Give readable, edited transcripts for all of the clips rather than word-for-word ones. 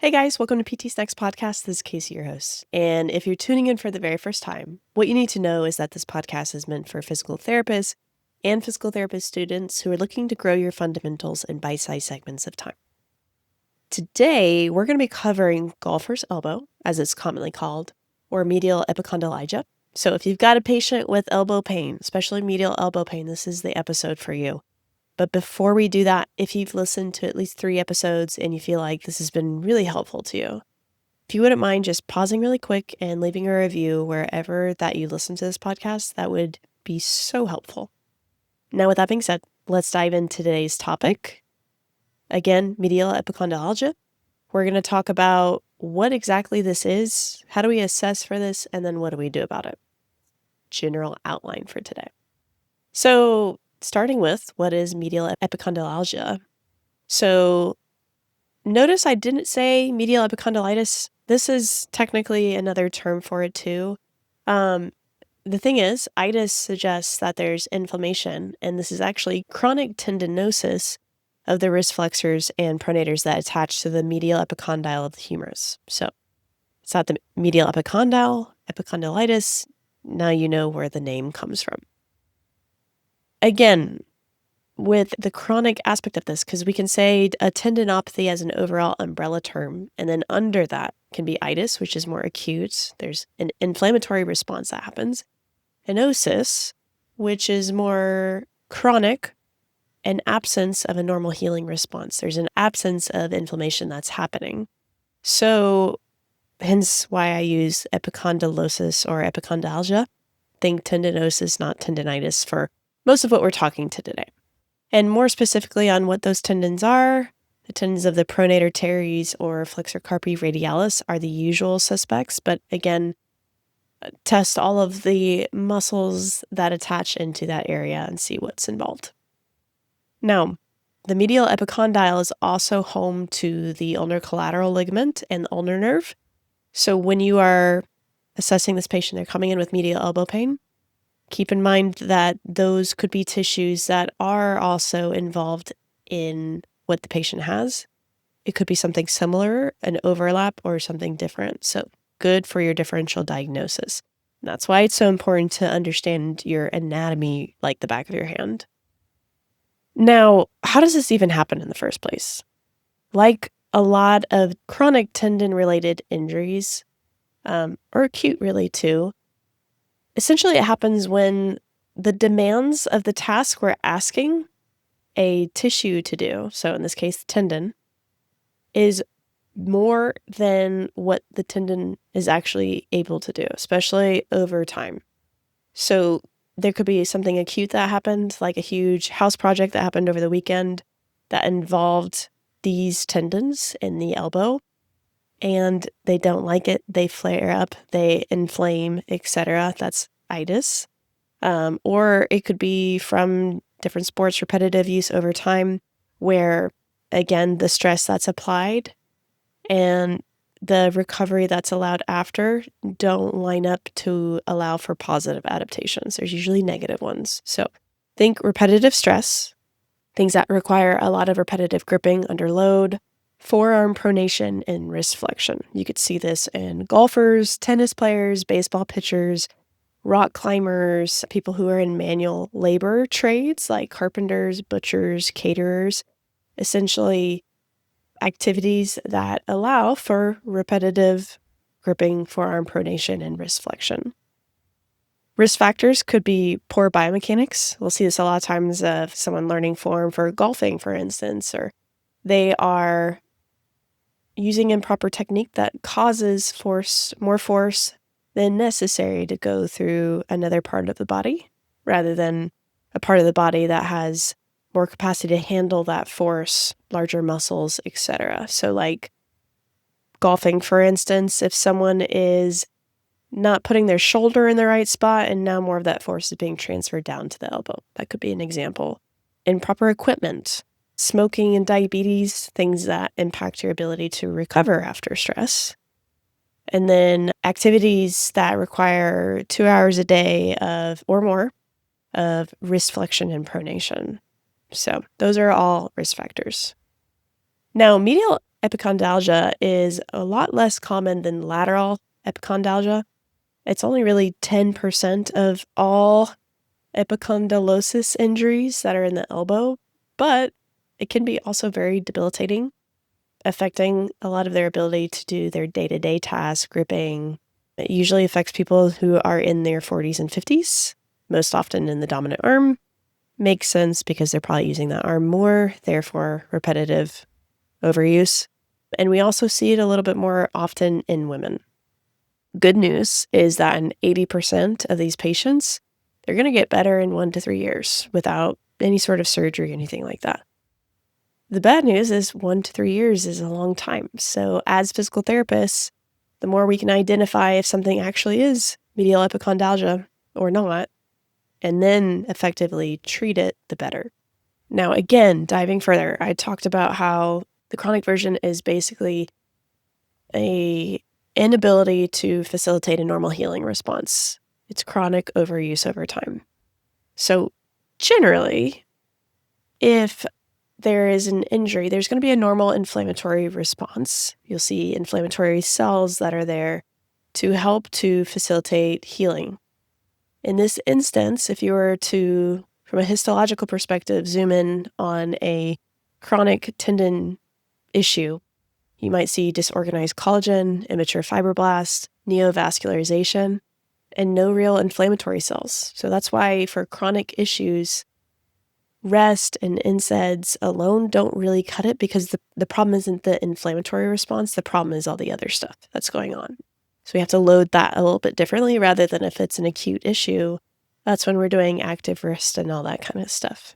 Hey guys, welcome to PTs Snacks Podcast. This is Kasey, your host. And if you're tuning in for the very first time, what you need to know is that this podcast is meant for physical therapists and physical therapist students who are looking to grow your fundamentals in bite-sized segments of time. Today, we're going to be covering golfer's elbow, as it's commonly called, or medial epicondylalgia. So if you've got a patient with elbow pain, especially medial elbow pain, this is the episode for you. But before we do that, if you've listened to at least 3 episodes and you feel like this has been really helpful to you, if you wouldn't mind just pausing really quick and leaving a review wherever that you listen to this podcast, that would be so helpful. Now, with that being said, let's dive into today's topic. Again, medial epicondylalgia. We're going to talk about what exactly this is, how do we assess for this, and then what do we do about it? General outline for today. So, starting with what is medial epicondylalgia. So notice I didn't say medial epicondylitis. This is technically another term for it too. The thing is, itis suggests that there's inflammation, and this is actually chronic tendinosis of the wrist flexors and pronators that attach to the medial epicondyle of the humerus. So it's not the medial epicondyle, epicondylitis. Now you know where the name comes from. Again, with the chronic aspect of this, because we can say a tendinopathy as an overall umbrella term, and then under that can be itis, which is more acute. There's an inflammatory response that happens. Tendinosis, which is more chronic, an absence of a normal healing response. There's an absence of inflammation that's happening. So hence why I use epicondylosis or epicondylgia. Think tendinosis, not tendinitis, for most of what we're talking to today. And more specifically on what those tendons are, the tendons of the pronator teres or flexor carpi radialis are the usual suspects, but again, test all of the muscles that attach into that area and see what's involved. Now, the medial epicondyle is also home to the ulnar collateral ligament and the ulnar nerve. So when you are assessing this patient, they're coming in with medial elbow pain, keep in mind that those could be tissues that are also involved in what the patient has. It could be something similar, an overlap, or something different. So good for your differential diagnosis. And that's why it's so important to understand your anatomy like the back of your hand. Now, how does this even happen in the first place? Like a lot of chronic tendon-related injuries, or acute really too, essentially, it happens when the demands of the task we're asking a tissue to do, so in this case, the tendon, is more than what the tendon is actually able to do, especially over time. So there could be something acute that happened, like a huge house project that happened over the weekend that involved these tendons in the elbow, and they don't like it, they flare up, they inflame, etc. That's itis. Or it could be from different sports, repetitive use over time, where, again, the stress that's applied and the recovery that's allowed after don't line up to allow for positive adaptations. There's usually negative ones. So think repetitive stress, things that require a lot of repetitive gripping under load, forearm pronation, and wrist flexion. You could see this in golfers, tennis players, baseball pitchers, rock climbers, people who are in manual labor trades like carpenters, butchers, caterers, essentially activities that allow for repetitive gripping, forearm pronation, and wrist flexion. Risk factors could be poor biomechanics. We'll see this a lot of times of someone learning form for golfing, for instance, or they are using improper technique that causes more force than necessary to go through another part of the body, rather than a part of the body that has more capacity to handle that force, larger muscles, etc. So like golfing, for instance, if someone is not putting their shoulder in the right spot and now more of that force is being transferred down to the elbow, that could be an example. Improper equipment, smoking and diabetes, things that impact your ability to recover after stress. And then activities that require 2 hours a day of or more of wrist flexion and pronation. So those are all risk factors. Now, medial epicondylalgia is a lot less common than lateral epicondylalgia. It's only really 10% of all epicondylosis injuries that are in the elbow, but it can be also very debilitating, affecting a lot of their ability to do their day-to-day tasks, gripping. It usually affects people who are in their 40s and 50s, most often in the dominant arm. Makes sense because they're probably using that arm more, therefore repetitive overuse. And we also see it a little bit more often in women. Good news is that in 80% of these patients, they're going to get better in 1 to 3 years without any sort of surgery or anything like that. The bad news is 1 to 3 years is a long time. So as physical therapists, the more we can identify if something actually is medial epicondylalgia or not, and then effectively treat it, the better. Now, again, diving further, I talked about how the chronic version is basically an inability to facilitate a normal healing response. It's chronic overuse over time. So generally, if there is an injury, there's going to be a normal inflammatory response. You'll see inflammatory cells that are there to help to facilitate healing. In this instance, if you were to, from a histological perspective, zoom in on a chronic tendon issue, you might see disorganized collagen, immature fibroblasts, neovascularization, and no real inflammatory cells. So that's why for chronic issues, rest and NSAIDs alone don't really cut it, because the problem isn't the inflammatory response. The problem is all the other stuff that's going on. So we have to load that a little bit differently, rather than if it's an acute issue, that's when we're doing active rest and all that kind of stuff.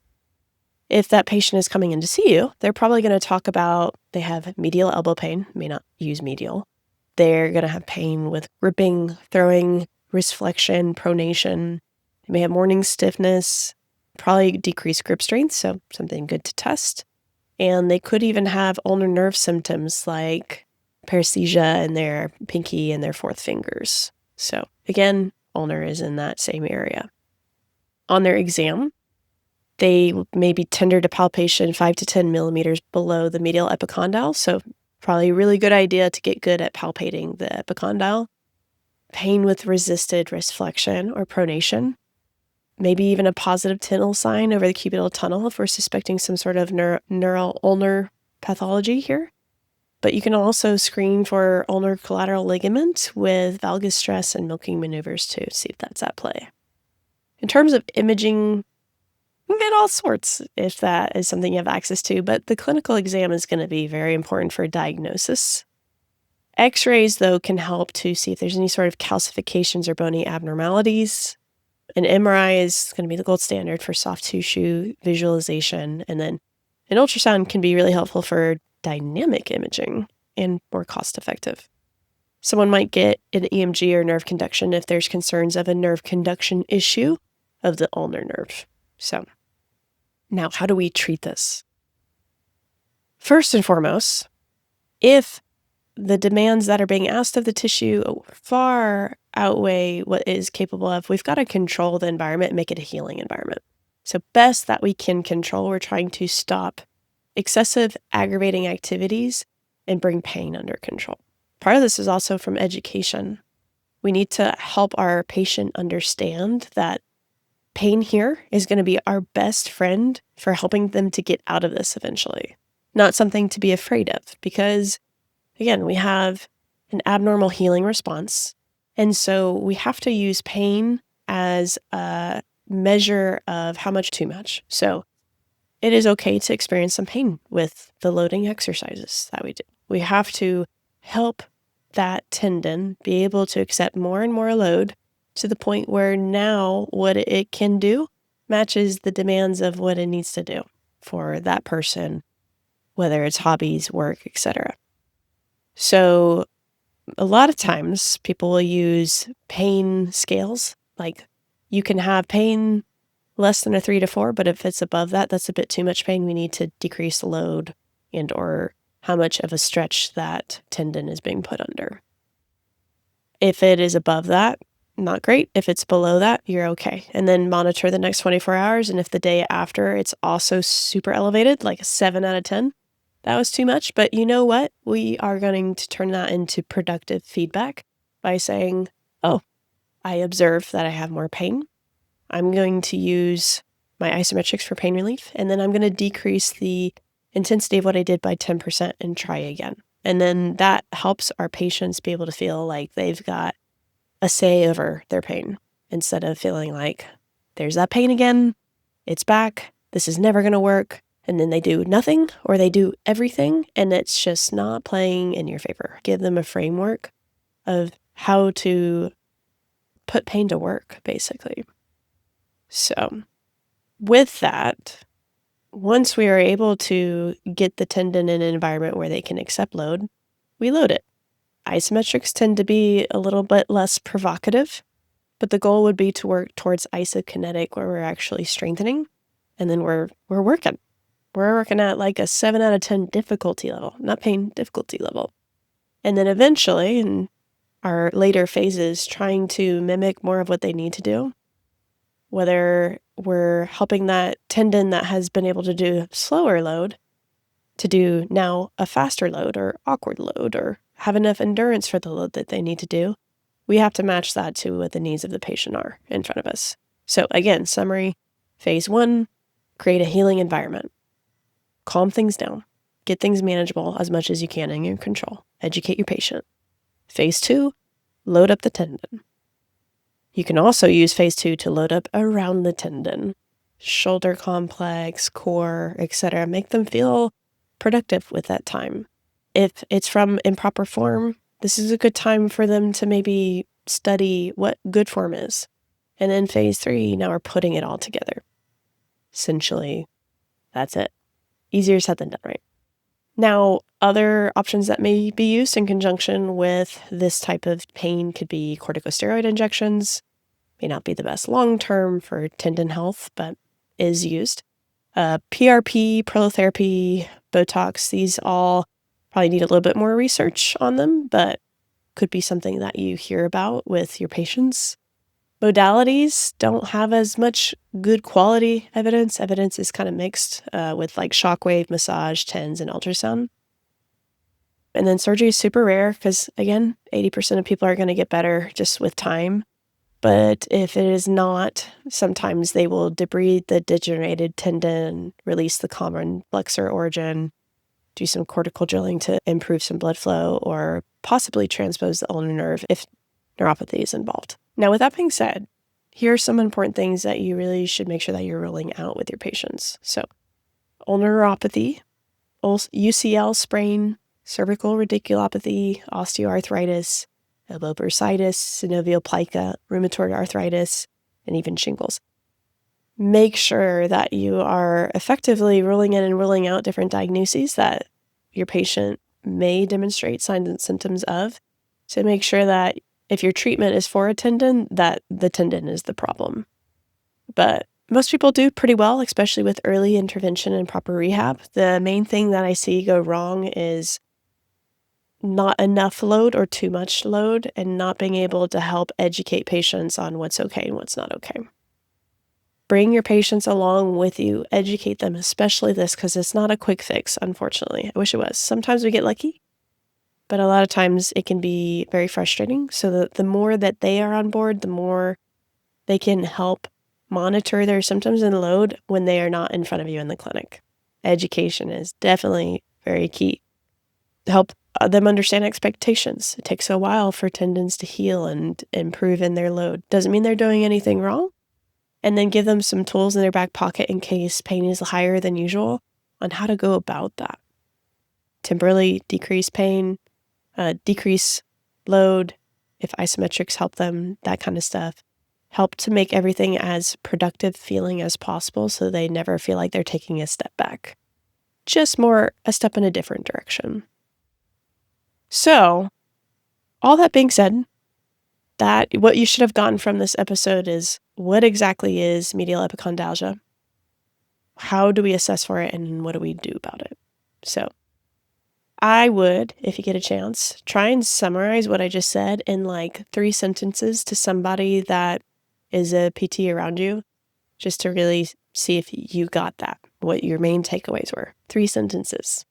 If that patient is coming in to see you, they're probably going to talk about they have medial elbow pain, may not use medial. They're going to have pain with gripping, throwing, wrist flexion, pronation. They may have morning stiffness, probably decreased grip strength, so something good to test. And they could even have ulnar nerve symptoms like paresthesia in their pinky and their fourth fingers. So again, ulnar is in that same area. On their exam, they may be tender to palpation 5 to 10 millimeters below the medial epicondyle. So probably a really good idea to get good at palpating the epicondyle. Pain with resisted wrist flexion or pronation. Maybe even a positive tendon sign over the cubital tunnel if we're suspecting some sort of neural ulnar pathology here. But you can also screen for ulnar collateral ligament with valgus stress and milking maneuvers to see if that's at play. In terms of imaging, you can get all sorts if that is something you have access to, but the clinical exam is going to be very important for diagnosis. X-rays, though, can help to see if there's any sort of calcifications or bony abnormalities. An MRI is going to be the gold standard for soft tissue visualization, and then an ultrasound can be really helpful for dynamic imaging and more cost-effective. Someone might get an EMG or nerve conduction if there's concerns of a nerve conduction issue of the ulnar nerve. So, now how do we treat this? First and foremost, if the demands that are being asked of the tissue far outweigh what it is capable of, we've got to control the environment and make it a healing environment. So best that we can control, we're trying to stop excessive aggravating activities and bring pain under control. Part of this is also from education. We need to help our patient understand that pain here is going to be our best friend for helping them to get out of this eventually. Not something to be afraid of, because again, we have an abnormal healing response. And so we have to use pain as a measure of how much too much. So it is okay to experience some pain with the loading exercises that we do. We have to help that tendon be able to accept more and more load to the point where now what it can do matches the demands of what it needs to do for that person, whether it's hobbies, work, etc. So a lot of times people will use pain scales. Like you can have pain less than a 3 to 4, but if it's above that, that's a bit too much pain. We need to decrease the load and or how much of a stretch that tendon is being put under. If it is above that, not great. If it's below that, you're okay. And then monitor the next 24 hours. And if the day after it's also super elevated, like a 7 out of 10, that was too much, but you know what? We are going to turn that into productive feedback by saying, oh, I observe that I have more pain. I'm going to use my isometrics for pain relief, and then I'm going to decrease the intensity of what I did by 10% and try again. And then that helps our patients be able to feel like they've got a say over their pain instead of feeling like there's that pain again, it's back, this is never going to work. And then they do nothing or they do everything and it's just not playing in your favor. Give them a framework of how to put pain to work, basically. So with that, once we are able to get the tendon in an environment where they can accept load, we load it. Isometrics tend to be a little bit less provocative, but the goal would be to work towards isokinetic where we're actually strengthening, and then we're working. We're working at like a 7 out of 10 difficulty level, not pain, difficulty level. And then eventually, in our later phases, trying to mimic more of what they need to do, whether we're helping that tendon that has been able to do slower load to do now a faster load or awkward load or have enough endurance for the load that they need to do, we have to match that to what the needs of the patient are in front of us. So again, summary, phase 1, create a healing environment. Calm things down. Get things manageable as much as you can in your control. Educate your patient. Phase 2, load up the tendon. You can also use phase 2 to load up around the tendon. Shoulder complex, core, etc. Make them feel productive with that time. If it's from improper form, this is a good time for them to maybe study what good form is. And then phase 3, now we're putting it all together. Essentially, that's it. Easier said than done, right? Now, other options that may be used in conjunction with this type of pain could be corticosteroid injections. May not be the best long-term for tendon health, but is used. PRP, prolotherapy, Botox, these all probably need a little bit more research on them, but could be something that you hear about with your patients. Modalities don't have as much good quality evidence. Evidence is kind of mixed with like shockwave, massage, TENS, and ultrasound. And then surgery is super rare because, again, 80% of people are going to get better just with time. But if it is not, sometimes they will debride the degenerated tendon, release the common flexor origin, do some cortical drilling to improve some blood flow, or possibly transpose the ulnar nerve if neuropathy is involved. Now, with that being said, here are some important things that you really should make sure that you're rolling out with your patients. So, ulnar neuropathy, UCL sprain, cervical radiculopathy, osteoarthritis, elbow bursitis, synovial plica, rheumatoid arthritis, and even shingles. Make sure that you are effectively rolling in and rolling out different diagnoses that your patient may demonstrate signs and symptoms of to make sure that if your treatment is for a tendon, that the tendon is the problem. But most people do pretty well, especially with early intervention and proper rehab. The main thing that I see go wrong is not enough load or too much load and not being able to help educate patients on what's okay and what's not okay. Bring your patients along with you. Educate them, especially this, because it's not a quick fix, unfortunately. I wish it was. Sometimes we get lucky, but a lot of times it can be very frustrating. So the more that they are on board, the more they can help monitor their symptoms and load when they are not in front of you in the clinic. Education is definitely very key. Help them understand expectations. It takes a while for tendons to heal and improve in their load. Doesn't mean they're doing anything wrong. And then give them some tools in their back pocket in case pain is higher than usual on how to go about that. Temporarily decrease pain, decrease load, if isometrics help them, that kind of stuff. Help to make everything as productive feeling as possible so they never feel like they're taking a step back. Just more a step in a different direction. So, all that being said, that what you should have gotten from this episode is what exactly is medial epicondyllalgia? How do we assess for it and what do we do about it? So I would, if you get a chance, try and summarize what I just said in like 3 sentences to somebody that is a PT around you, just to really see if you got that, what your main takeaways were. 3 sentences.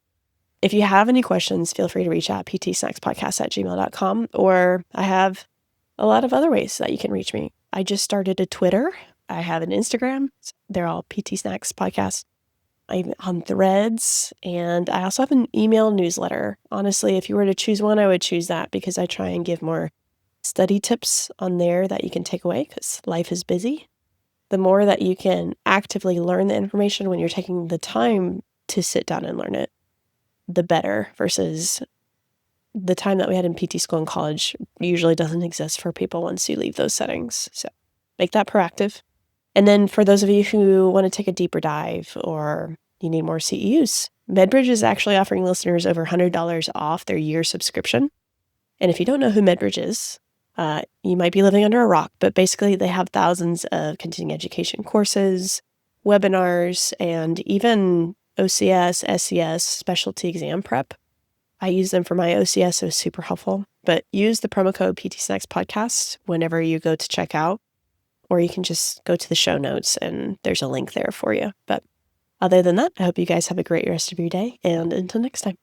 If you have any questions, feel free to reach out ptsnackspodcast@gmail.com, or I have a lot of other ways that you can reach me. I just started a Twitter. I have an Instagram. They're all PT Snacks Podcast. I'm on Threads, and I also have an email newsletter. Honestly, if you were to choose one, I would choose that because I try and give more study tips on there that you can take away because life is busy. The more that you can actively learn the information when you're taking the time to sit down and learn it, the better, versus the time that we had in PT school and college usually doesn't exist for people once you leave those settings. So make that proactive. And then for those of you who want to take a deeper dive or you need more CEUs, MedBridge is actually offering listeners over $100 off their year subscription. And if you don't know who MedBridge is, you might be living under a rock, but basically they have thousands of continuing education courses, webinars, and even OCS, SES, specialty exam prep. I use them for my OCS, so it's super helpful. But use the promo code PT Snacks Podcast whenever you go to check out, or you can just go to the show notes and there's a link there for you. But other than that, I hope you guys have a great rest of your day, and until next time.